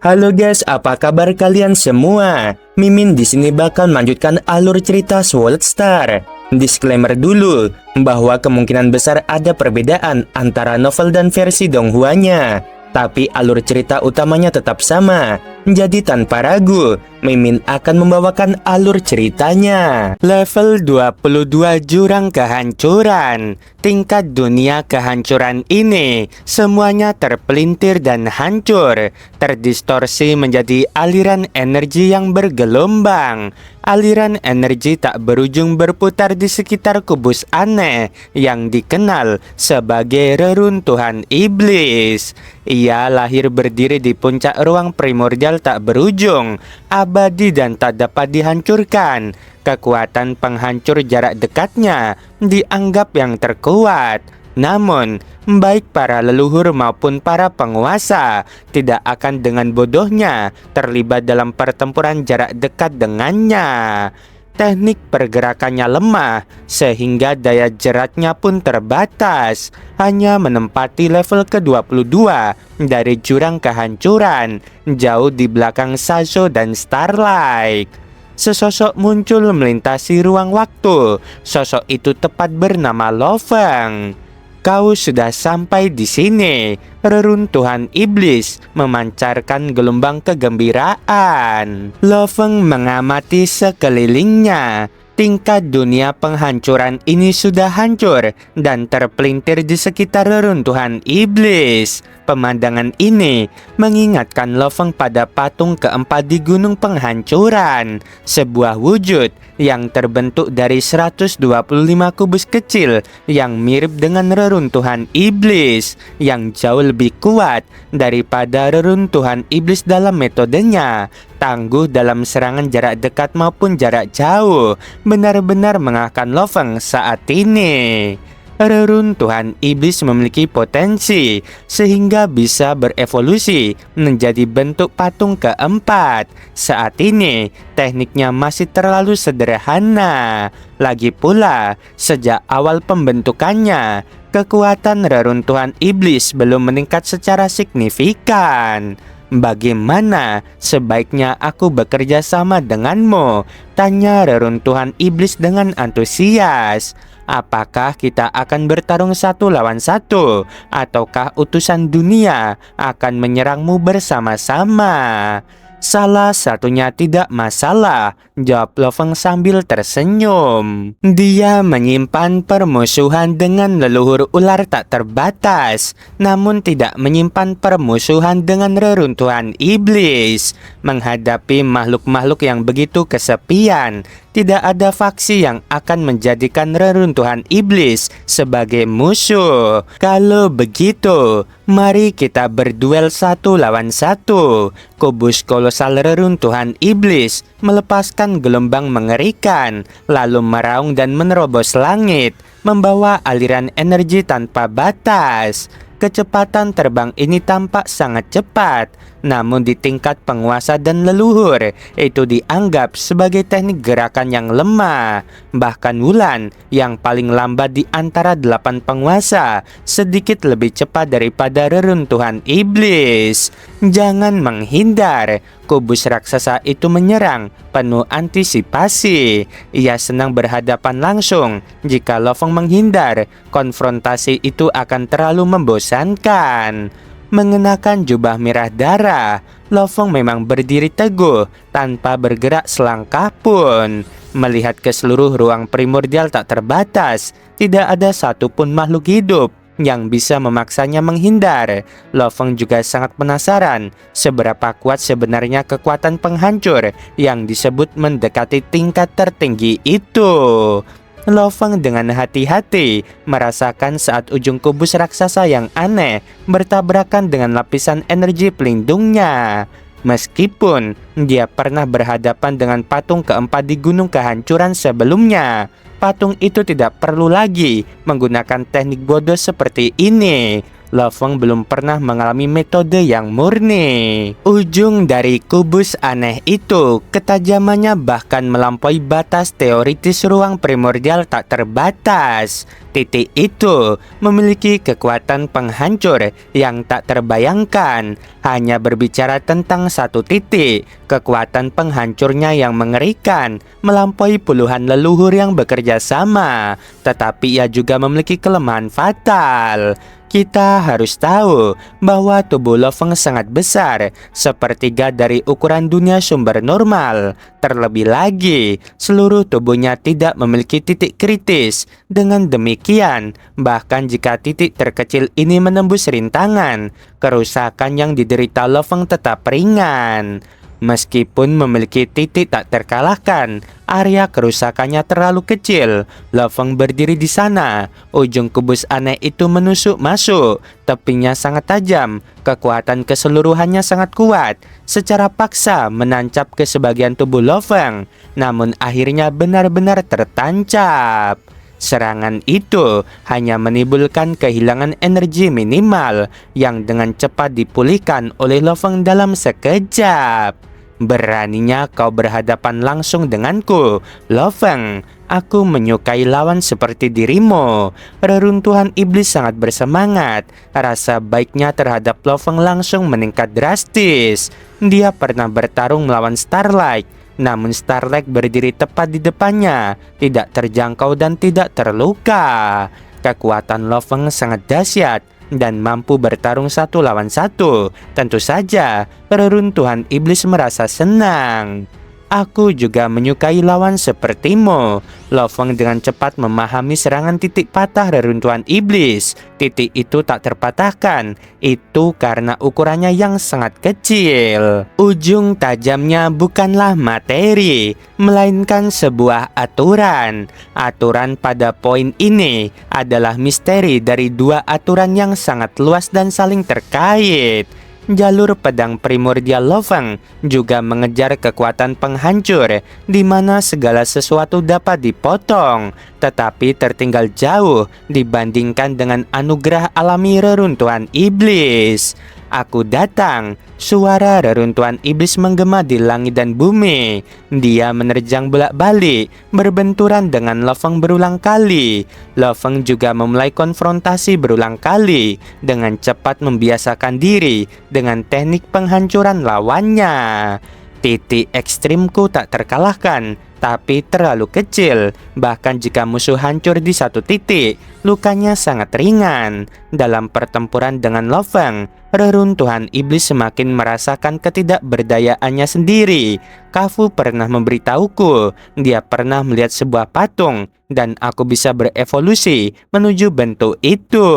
Halo guys, apa kabar kalian semua? Mimin di sini bakal melanjutkan alur cerita Sword Star. Disclaimer dulu, bahwa kemungkinan besar ada perbedaan antara novel dan versi Donghuanya. Tapi alur cerita utamanya tetap sama. Jadi tanpa ragu, Mimin akan membawakan alur ceritanya. Level 22 Jurang Kehancuran. Tingkat dunia kehancuran ini semuanya terpelintir dan hancur, terdistorsi menjadi aliran energi yang bergelombang. Aliran energi tak berujung berputar di sekitar kubus aneh yang dikenal sebagai reruntuhan iblis. Ia lahir berdiri di puncak ruang primordial tak berujung, abadi dan tak dapat dihancurkan. Kekuatan penghancur jarak dekatnya dianggap yang terkuat. Namun, baik para leluhur maupun para penguasa tidak akan dengan bodohnya terlibat dalam pertempuran jarak dekat dengannya. Teknik pergerakannya lemah, sehingga daya jeratnya pun terbatas. Hanya menempati level ke-22 dari Jurang Kehancuran, jauh di belakang Sazo dan Starlight. Sesosok muncul melintasi ruang waktu. Sosok itu tepat bernama Lo Feng. Kau sudah sampai di sini. Reruntuhan iblis memancarkan gelombang kegembiraan. Lo Feng mengamati sekelilingnya. Tingkat dunia penghancuran ini sudah hancur dan terpelintir di sekitar reruntuhan iblis. Pemandangan ini mengingatkan Lo Feng pada patung keempat di Gunung Penghancuran, sebuah wujud yang terbentuk dari 125 kubus kecil yang mirip dengan reruntuhan iblis, yang jauh lebih kuat daripada reruntuhan iblis dalam metodenya. Tangguh dalam serangan jarak dekat maupun jarak jauh, benar-benar mengalahkan Lo Feng saat ini. Reruntuhan iblis memiliki potensi sehingga bisa berevolusi menjadi bentuk patung keempat. Saat ini tekniknya masih terlalu sederhana. Lagi pula, sejak awal pembentukannya, kekuatan reruntuhan iblis belum meningkat secara signifikan. Bagaimana sebaiknya aku bekerja sama denganmu? Tanya reruntuhan iblis dengan antusias. Apakah kita akan bertarung 1 lawan 1? Ataukah utusan dunia akan menyerangmu bersama-sama? Salah satunya tidak masalah, jawab Lo Feng sambil tersenyum. Dia menyimpan permusuhan dengan leluhur ular tak terbatas, namun tidak menyimpan permusuhan dengan reruntuhan iblis. Menghadapi makhluk-makhluk yang begitu kesepian, tidak ada faksi yang akan menjadikan reruntuhan iblis sebagai musuh. Kalau begitu, mari kita berduel 1 lawan 1. Kubus kolosal reruntuhan iblis melepaskan gelombang mengerikan, lalu meraung dan menerobos langit, membawa aliran energi tanpa batas. Kecepatan terbang ini tampak sangat cepat, namun di tingkat penguasa dan leluhur, itu dianggap sebagai teknik gerakan yang lemah. Bahkan Wulan, yang paling lambat di antara 8 penguasa, sedikit lebih cepat daripada reruntuhan iblis. Jangan menghindar. Kubus raksasa itu menyerang, penuh antisipasi. Ia senang berhadapan langsung. Jika Lo Feng menghindar, konfrontasi itu akan terlalu membosankan. Mengenakan jubah merah darah, Lo Feng memang berdiri teguh tanpa bergerak selangkah pun. Melihat ke seluruh ruang primordial tak terbatas, tidak ada satupun makhluk hidup yang bisa memaksanya menghindar. Lo Feng juga sangat penasaran seberapa kuat sebenarnya kekuatan penghancur yang disebut mendekati tingkat tertinggi itu. Lo Feng dengan hati-hati merasakan saat ujung kubus raksasa yang aneh bertabrakan dengan lapisan energi pelindungnya. Meskipun dia pernah berhadapan dengan patung keempat di Gunung Kehancuran sebelumnya, patung itu tidak perlu lagi menggunakan teknik bodoh seperti ini. Lo Feng belum pernah mengalami metode yang murni. Ujung dari kubus aneh itu, ketajamannya bahkan melampaui batas teoritis ruang primordial tak terbatas. Titik itu memiliki kekuatan penghancur yang tak terbayangkan. Hanya berbicara tentang satu titik, kekuatan penghancurnya yang mengerikan, melampaui puluhan leluhur yang bekerja sama. Tetapi ia juga memiliki kelemahan fatal. Kita harus tahu bahwa tubuh Lo-Feng sangat besar, sepertiga dari ukuran dunia sumber normal. Terlebih lagi, seluruh tubuhnya tidak memiliki titik kritis. Dengan demikian, bahkan jika titik terkecil ini menembus rintangan, kerusakan yang diderita Lo-Feng tetap ringan. Meskipun memiliki titik tak terkalahkan, area kerusakannya terlalu kecil. Lo-Feng berdiri di sana. Ujung kubus aneh itu menusuk masuk. Tepinya sangat tajam. Kekuatan keseluruhannya sangat kuat. Secara paksa menancap ke sebagian tubuh Lo-Feng, namun akhirnya benar-benar tertancap. Serangan itu hanya menimbulkan kehilangan energi minimal yang dengan cepat dipulihkan oleh Lo-Feng dalam sekejap. Beraninya kau berhadapan langsung denganku, Lo-Feng. Aku menyukai lawan seperti dirimu. Reruntuhan iblis sangat bersemangat. Rasa baiknya terhadap Lo-Feng langsung meningkat drastis. Dia pernah bertarung melawan Starlight, namun Starlight berdiri tepat di depannya, tidak terjangkau dan tidak terluka. Kekuatan Lo-Feng sangat dahsyat dan mampu bertarung satu lawan satu. Tentu saja, reruntuhan iblis merasa senang. Aku juga menyukai lawan sepertimu. Lo-Feng dengan cepat memahami serangan titik patah reruntuhan iblis. Titik itu tak terpatahkan. Itu karena ukurannya yang sangat kecil. Ujung tajamnya bukanlah materi, melainkan sebuah aturan. Aturan pada poin ini adalah misteri dari dua aturan yang sangat luas dan saling terkait. Jalur pedang primordial Lo-Feng juga mengejar kekuatan penghancur, di mana segala sesuatu dapat dipotong, tetapi tertinggal jauh dibandingkan dengan anugerah alami reruntuhan iblis. Aku datang. Suara reruntuhan iblis menggema di langit dan bumi. Dia menerjang bolak-balik, berbenturan dengan Lo-Feng berulang kali. Lo-Feng juga memulai konfrontasi berulang kali, dengan cepat membiasakan diri dengan teknik penghancuran lawannya. Titik ekstrimku tak terkalahkan, tapi terlalu kecil. Bahkan jika musuh hancur di satu titik, lukanya sangat ringan. Dalam pertempuran dengan Lo-Feng, reruntuhan iblis semakin merasakan ketidakberdayaannya sendiri. Kafu pernah memberitahuku, dia pernah melihat sebuah patung, dan aku bisa berevolusi menuju bentuk itu.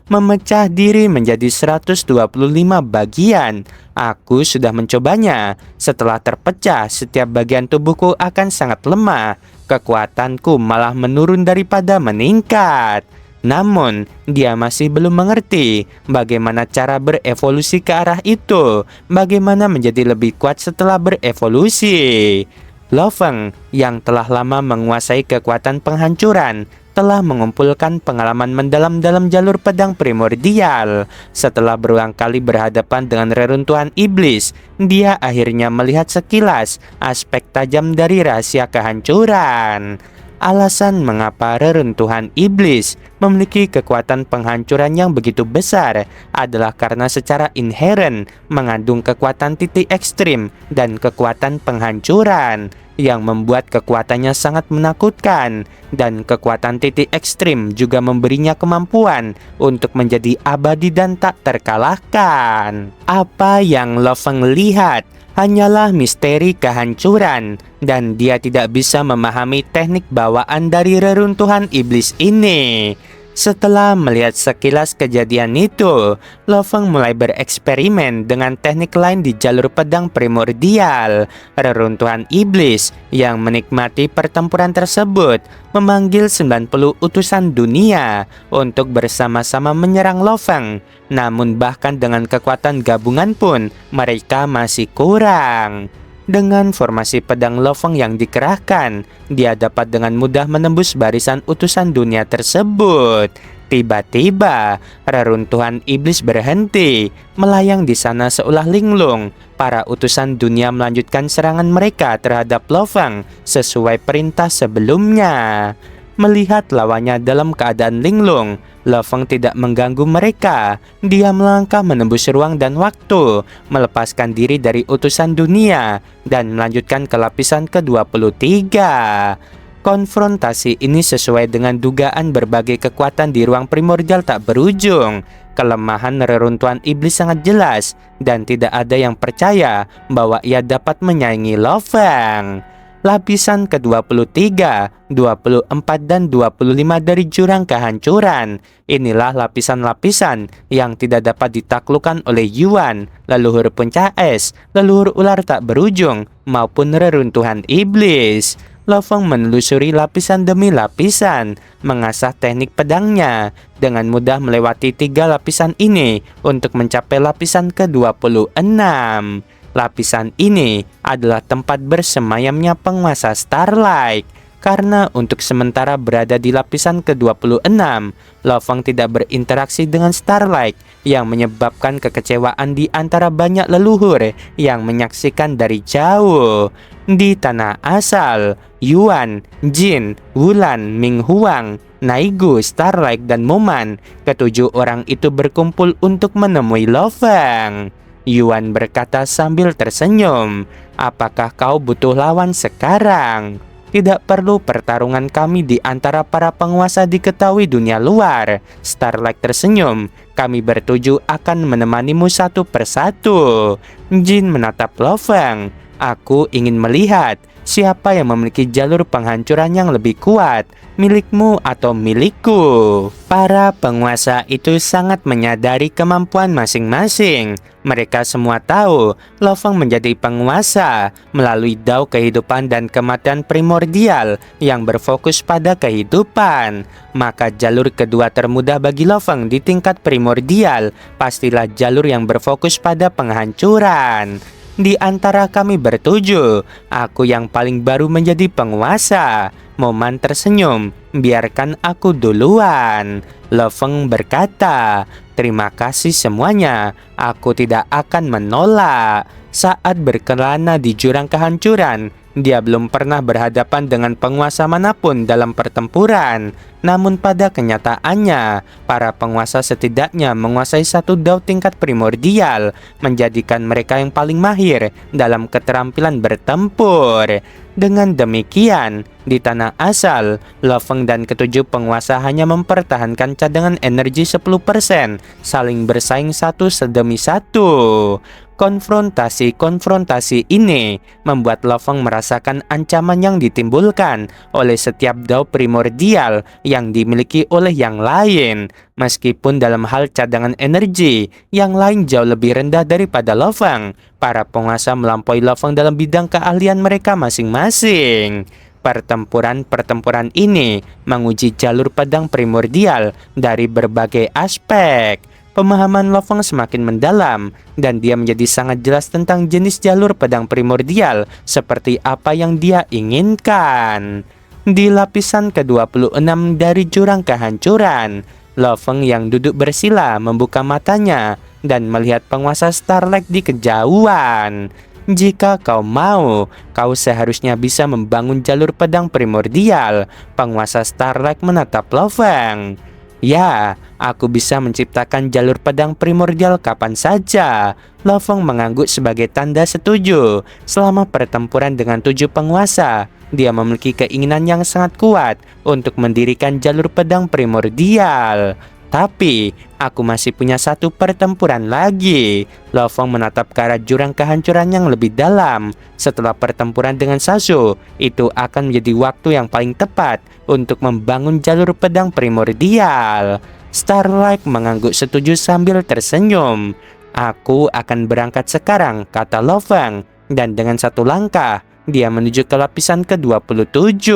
Memecah diri menjadi 125 bagian. Aku sudah mencobanya. Setelah terpecah, setiap bagian tubuhku akan sangat lemah. Kekuatanku malah menurun daripada meningkat. Namun, dia masih belum mengerti bagaimana cara berevolusi ke arah itu, bagaimana menjadi lebih kuat setelah berevolusi. Lo-Feng yang telah lama menguasai kekuatan penghancuran telah mengumpulkan pengalaman mendalam dalam jalur pedang primordial. Setelah berulang kali berhadapan dengan reruntuhan iblis, dia akhirnya melihat sekilas aspek tajam dari rahasia kehancuran. Alasan mengapa reruntuhan iblis memiliki kekuatan penghancuran yang begitu besar adalah karena secara inheren mengandung kekuatan titik ekstrim dan kekuatan penghancuran yang membuat kekuatannya sangat menakutkan, dan kekuatan titik ekstrim juga memberinya kemampuan untuk menjadi abadi dan tak terkalahkan. Apa yang Lo-Feng lihat hanyalah misteri kehancuran, dan dia tidak bisa memahami teknik bawaan dari reruntuhan iblis ini. Setelah melihat sekilas kejadian itu, Lo-Feng mulai bereksperimen dengan teknik lain di jalur pedang primordial. Reruntuhan iblis yang menikmati pertempuran tersebut memanggil 90 utusan dunia untuk bersama-sama menyerang Lo-Feng. Namun bahkan dengan kekuatan gabungan pun mereka masih kurang. Dengan formasi pedang Lo-Feng yang dikerahkan, dia dapat dengan mudah menembus barisan utusan dunia tersebut. Tiba-tiba, reruntuhan iblis berhenti, melayang di sana seolah linglung. Para utusan dunia melanjutkan serangan mereka terhadap Lo-Feng sesuai perintah sebelumnya. Melihat lawannya dalam keadaan linglung, Lo Feng tidak mengganggu mereka. Dia melangkah menembus ruang dan waktu, melepaskan diri dari utusan dunia, dan melanjutkan ke lapisan ke-23. Konfrontasi ini sesuai dengan dugaan berbagai kekuatan di ruang primordial tak berujung. Kelemahan reruntuhan iblis sangat jelas, dan tidak ada yang percaya bahwa ia dapat menyaingi Lo Feng. Lapisan ke-23, 24, dan 25 dari jurang kehancuran. Inilah lapisan-lapisan yang tidak dapat ditaklukkan oleh Yuan, leluhur puncak es, leluhur ular tak berujung, maupun reruntuhan iblis. Lo Feng menelusuri lapisan demi lapisan, mengasah teknik pedangnya, dengan mudah melewati 3 lapisan ini untuk mencapai lapisan ke-26. Lapisan ini adalah tempat bersemayamnya penguasa Starlight. Karena untuk sementara berada di lapisan ke-26, Lo Feng tidak berinteraksi dengan Starlight, yang menyebabkan kekecewaan di antara banyak leluhur yang menyaksikan dari jauh. Di tanah asal, Yuan, Jin, Wulan, Ming Huang, Naigu, Starlight, dan Moman, ketujuh orang itu berkumpul untuk menemui Lo Feng. Yuan berkata sambil tersenyum, "Apakah kau butuh lawan sekarang? Tidak perlu pertarungan kami di antara para penguasa diketahui dunia luar." Starlight tersenyum, "Kami bertuju akan menemanimu satu persatu." Jin menatap Lo Feng, "Aku ingin melihat siapa yang memiliki jalur penghancuran yang lebih kuat, milikmu atau milikku." Para penguasa itu sangat menyadari kemampuan masing-masing. Mereka semua tahu Lo Feng menjadi penguasa melalui dao kehidupan dan kematian primordial yang berfokus pada kehidupan. Maka jalur kedua termudah bagi Lo Feng di tingkat primordial pastilah jalur yang berfokus pada penghancuran. Di antara kami bertujuh, aku yang paling baru menjadi penguasa. Moman tersenyum, "Biarkan aku duluan." Lo Feng berkata, "Terima kasih semuanya, aku tidak akan menolak." Saat berkelana di jurang kehancuran, dia belum pernah berhadapan dengan penguasa manapun dalam pertempuran. Namun pada kenyataannya, para penguasa setidaknya menguasai satu dao tingkat primordial, menjadikan mereka yang paling mahir dalam keterampilan bertempur. Dengan demikian, di tanah asal, Lo Feng dan ketujuh penguasa hanya mempertahankan cadangan energi 10%, saling bersaing satu demi satu. Konfrontasi ini membuat Lo Feng merasakan ancaman yang ditimbulkan oleh setiap dao primordial yang dimiliki oleh yang lain. Meskipun dalam hal cadangan energi, yang lain jauh lebih rendah daripada Lo Feng, para penguasa melampaui Lo Feng dalam bidang keahlian mereka masing-masing. Pertempuran ini menguji jalur pedang primordial dari berbagai aspek. Pemahaman Lo Feng semakin mendalam, dan dia menjadi sangat jelas tentang jenis jalur pedang primordial seperti apa yang dia inginkan. Di lapisan ke-26 dari jurang kehancuran, Lo Feng yang duduk bersila membuka matanya dan melihat penguasa Starlight di kejauhan. "Jika kau mau, kau seharusnya bisa membangun jalur pedang primordial." Penguasa Starlight menatap Lo Feng. "Ya, aku bisa menciptakan jalur pedang primordial kapan saja." Lo Feng mengangguk sebagai tanda setuju. Selama pertempuran dengan 7 penguasa, dia memiliki keinginan yang sangat kuat untuk mendirikan jalur pedang primordial. "Tapi, aku masih punya satu pertempuran lagi." Lo Feng menatap ke arah jurang kehancuran yang lebih dalam. Setelah pertempuran dengan Sazo, itu akan menjadi waktu yang paling tepat untuk membangun jalur pedang primordial. Starlight mengangguk setuju sambil tersenyum. "Aku akan berangkat sekarang," kata Lo Feng, dan dengan satu langkah, dia menuju ke lapisan ke-27.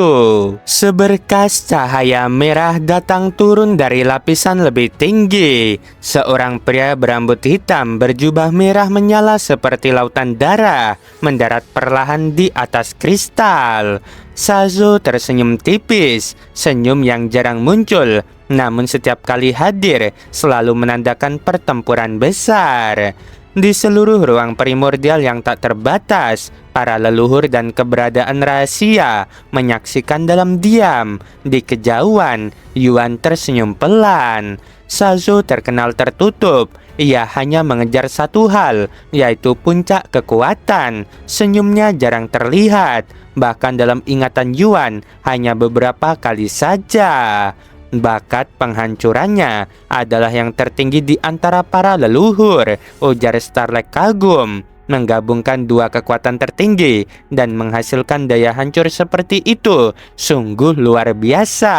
Seberkas cahaya merah datang turun dari lapisan lebih tinggi. Seorang pria berambut hitam berjubah merah menyala seperti lautan darah mendarat perlahan di atas kristal. Sazo tersenyum tipis, senyum yang jarang muncul, namun setiap kali hadir selalu menandakan pertempuran besar. Di seluruh ruang primordial yang tak terbatas, para leluhur dan keberadaan rahasia menyaksikan dalam diam. Di kejauhan, Yuan tersenyum pelan. Sazo terkenal tertutup. Ia hanya mengejar satu hal, yaitu puncak kekuatan. Senyumnya jarang terlihat, bahkan dalam ingatan Yuan hanya beberapa kali saja. Bakat penghancurannya adalah yang tertinggi di antara para leluhur, ujar Starlight kagum. Menggabungkan dua kekuatan tertinggi dan menghasilkan daya hancur seperti itu sungguh luar biasa.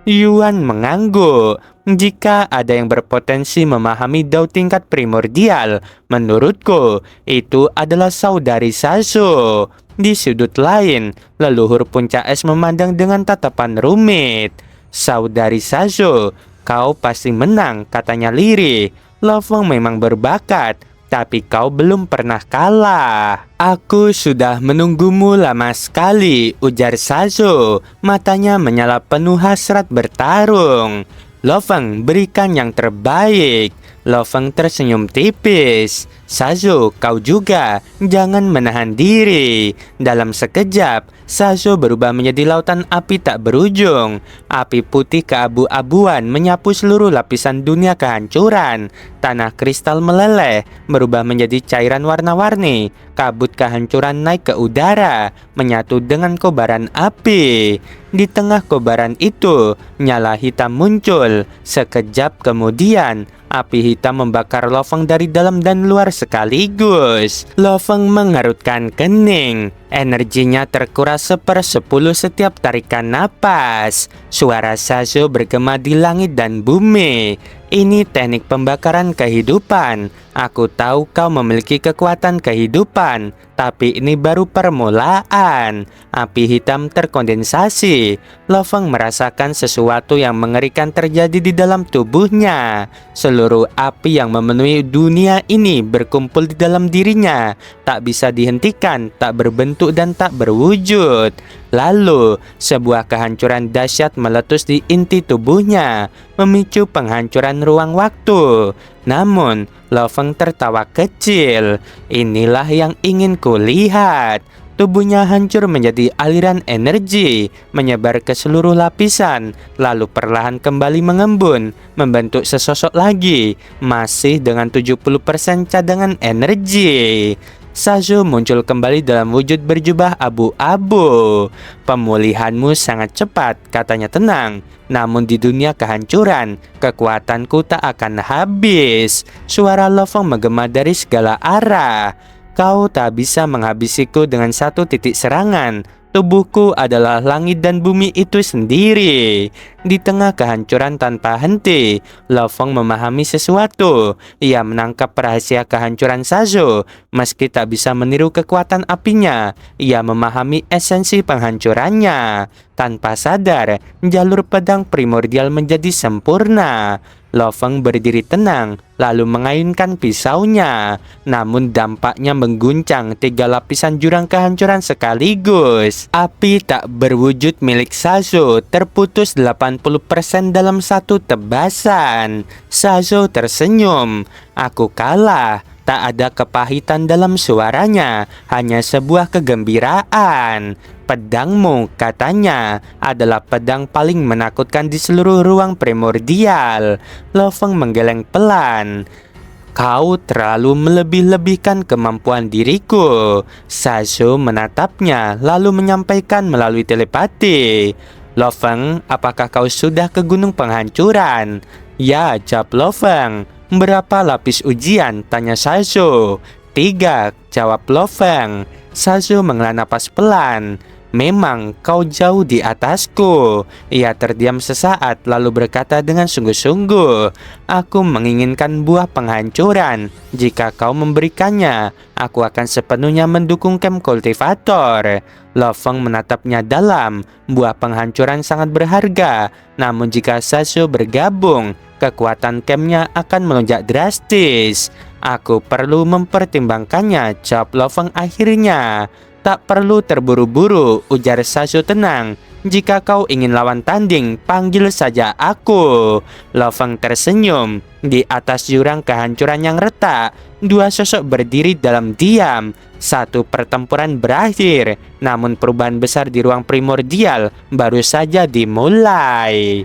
Yuan mengangguk. Jika ada yang berpotensi memahami Dao tingkat primordial, menurutku itu adalah saudari Sazo. Di sudut lain, leluhur puncak es memandang dengan tatapan rumit. Saudari Sazo, kau pasti menang, katanya lirih. Lo Feng memang berbakat, tapi kau belum pernah kalah. Aku sudah menunggumu lama sekali, ujar Sazo. Matanya menyala penuh hasrat bertarung. Lo Feng, berikan yang terbaik. Lo Feng tersenyum tipis. Sazo, kau juga, jangan menahan diri. Dalam sekejap, Sazo berubah menjadi lautan api tak berujung. Api putih keabu-abuan menyapu seluruh lapisan dunia kehancuran. Tanah kristal meleleh, berubah menjadi cairan warna-warni. Kabut kehancuran naik ke udara, menyatu dengan kobaran api. Di tengah kobaran itu, nyala hitam muncul. Sekejap kemudian, api hitam membakar Lo Feng dari dalam dan luar sekaligus. Lo Feng mengerutkan kening. Energinya terkuras 1/10 setiap tarikan napas. Suara Sazo bergema di langit dan bumi. Ini teknik pembakaran kehidupan. Aku tahu kau memiliki kekuatan kehidupan, tapi ini baru permulaan. Api hitam terkondensasi. Lo Feng merasakan sesuatu yang mengerikan terjadi di dalam tubuhnya. Seluruh api yang memenuhi dunia ini berkumpul di dalam dirinya. Tak bisa dihentikan, tak berbentuk dan tak berwujud. Lalu, sebuah kehancuran dahsyat meletus di inti tubuhnya, memicu penghancuran ruang waktu. Namun, Lo Feng tertawa kecil. Inilah yang ingin kulihat. Tubuhnya hancur menjadi aliran energi, menyebar ke seluruh lapisan, lalu perlahan kembali mengembun, membentuk sesosok lagi, masih dengan 70% cadangan energi. Sazo muncul kembali dalam wujud berjubah abu-abu. Pemulihanmu sangat cepat, katanya tenang. Namun di dunia kehancuran, kekuatanku tak akan habis. Suara Lo Feng menggema dari segala arah. Kau tak bisa menghabisiku dengan satu titik serangan. Tubuhku adalah langit dan bumi itu sendiri. Di tengah kehancuran tanpa henti, Lo Feng memahami sesuatu. Ia menangkap rahasia kehancuran Sazo. Meski tak bisa meniru kekuatan apinya, ia memahami esensi penghancurannya. Tanpa sadar, jalur pedang primordial menjadi sempurna. Lo Feng berdiri tenang, lalu mengayunkan pisaunya. Namun dampaknya mengguncang 3 lapisan jurang kehancuran sekaligus. Api tak berwujud milik Sazo terputus 80% dalam satu tebasan. Sazo tersenyum. Aku kalah. Tak ada kepahitan dalam suaranya, hanya sebuah kegembiraan. Pedangmu, katanya, adalah pedang paling menakutkan di seluruh ruang primordial. Lo Feng menggeleng pelan. Kau terlalu melebih-lebihkan kemampuan diriku. Sazo menatapnya, lalu menyampaikan melalui telepati. Lo Feng, apakah kau sudah ke gunung penghancuran? Ya, jawab Lo Feng. Berapa lapis ujian? Tanya Sazo. 3, jawab Lo Feng. Sazo menghela napas pelan. Memang kau jauh di atasku. Ia terdiam sesaat lalu berkata dengan sungguh-sungguh. Aku menginginkan buah penghancuran. Jika kau memberikannya, aku akan sepenuhnya mendukung camp kultivator. Lo Feng menatapnya dalam. Buah penghancuran sangat berharga. Namun jika Sazo bergabung, kekuatan campnya akan melonjak drastis. Aku perlu mempertimbangkannya, jawab Lo Feng akhirnya. Tak perlu terburu-buru, ujar Sazo tenang. Jika kau ingin lawan tanding, panggil saja aku. Lo Feng tersenyum. Di atas jurang kehancuran yang retak, dua sosok berdiri dalam diam. Satu pertempuran berakhir, namun perubahan besar di ruang primordial baru saja dimulai.